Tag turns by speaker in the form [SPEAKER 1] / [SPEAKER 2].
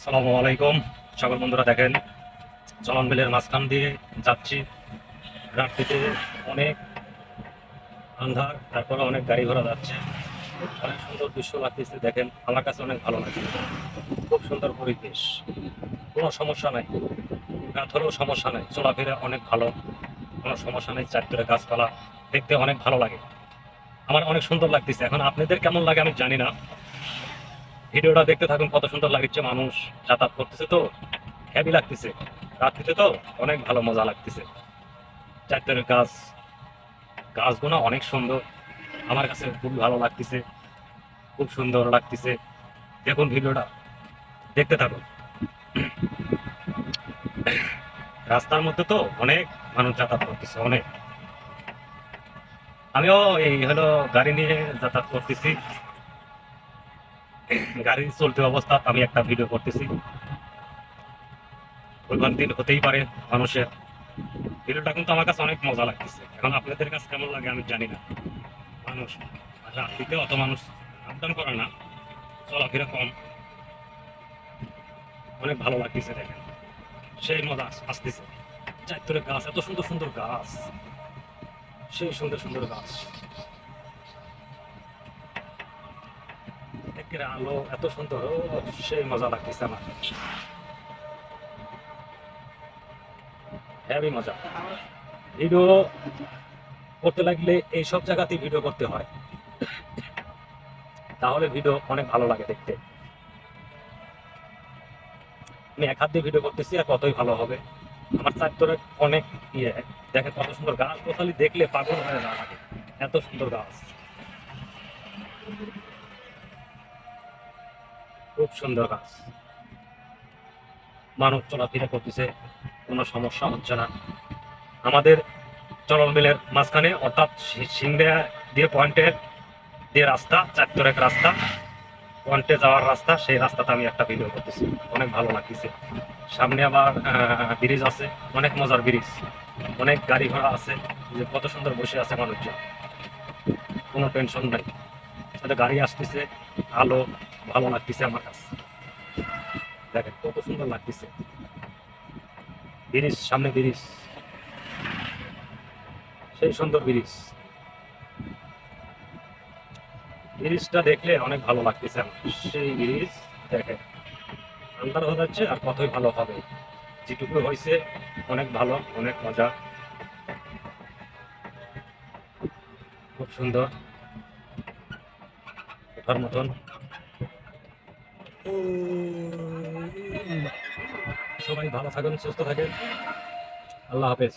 [SPEAKER 1] আসসালামু আলাইকুম। সকল বন্ধুরা দেখেন, চলন বিলের মাঝখান দিয়ে যাচ্ছি। রাত্রিতে অনেক আন্ধার, তারপরে অনেক গাড়ি ঘোড়া যাচ্ছে। অনেক সুন্দর দৃশ্য লাগতেছে। দেখেন, আমার কাছে অনেক ভালো লাগছে। খুব সুন্দর পরিবেশ, কোনো সমস্যা নাই। রাত হলেও সমস্যা নাই, চলাফেরা অনেক ভালো, কোনো সমস্যা নেই। চারদিকে গাছপালা দেখতে অনেক ভালো লাগে। আমার অনেক সুন্দর লাগতেছে। এখন আপনাদের কেমন লাগে আমি জানি না। ভিডিওটা দেখতে থাকুন, কত সুন্দর লাগছে। মানুষ যাতায়াত করতেছে তো হেভি লাগতেছে। রাত্রিতে তো অনেক ভালো মজা লাগতেছে। চারটের গাছ, গাছগুলো অনেক সুন্দর। আমার কাছে খুব ভালো লাগতেছে, খুব সুন্দর লাগতেছে। দেখুন, ভিডিওটা দেখতে থাকুন। রাস্তার মধ্যে তো অনেক মানুষ যাতায়াত করতেছে, অনেক। আমিও এই হলো গাড়ি নিয়ে যাতায়াত করতেছি। গাড়ি চলতে অবস্থা আমি একটা ভিডিও করতেছি। ভুলভ্রান্তি হতেই পারে মানুষের। ভিডিওটা কিন্তু আমার কাছে অনেক মজা লাগতেছে। এখন আপনাদের কাছে কেমন লাগে আমি জানি না। মানুষ রাত্রিতে অত মানুষ আপডাউন করে না, চলাফেরা কম। অনেক ভালো লাগতেছে। দেখেন, সেই মজা আসতেছে। চারতরে গাছ, এত সুন্দর সুন্দর গাছ, সেই সুন্দর সুন্দর গাছ। একের আলো এত সুন্দর, সেই মজা লাগতেছে আমার। হেভি মজা। ভিডিও করতে লাগলে এইসব জায়গাতেই ভিডিও করতে হয়, তাহলে ভিডিও অনেক ভালো লাগে দেখতে। আমি এক হাত দিয়ে ভিডিও করতেছি, আর কতই ভালো হবে। আমার চারতরে অনেক ইয়ে। দেখেন কত সুন্দর গাছ, কোথালি দেখলে পাগল হয়ে যাওয়া লাগে, এত সুন্দর গাছ। খুব সুন্দর গাছ। মানুষ চলাফেরা করতেছে, কোনো সমস্যা হচ্ছে না। আমাদের চলন বিলের মাঝখানে, অর্থাৎ সিংড়া দিয়ে পয়েন্টের দিয়ে রাস্তা, চারতরেক রাস্তা, পয়েন্টে যাওয়ার রাস্তা, সেই রাস্তাতে আমি একটা ভিডিও করতেছি। অনেক ভালো লাগতেছে। সামনে আবার ব্রিজ আছে, অনেক মজার ব্রিজ। অনেক গাড়ি ঘোড়া আছে, যে কত সুন্দর বসে আছে মানুষজন, কোনো টেনশন নাই। সাথে গাড়ি আসতেছে, আলো ভালো লাগতেছে আমার কাছে। দেখেন কত সুন্দর লাগতেছে। ব্রিজ, সামনে ব্রিজ, সেই সুন্দর ব্রিজ। ব্রিজটা দেখলে অনেক ভালো লাগতেছে আমার। সেই ব্রিজ দেখেন, আন্দার হয়ে যাচ্ছে, আর কতই ভালো হবে। যেটুকু হয়েছে অনেক ভালো, অনেক মজা, খুব সুন্দর, ওঠার মতন। সবাই ভালো থাকুন, সুস্থ থাকেন। আল্লাহ হাফেজ।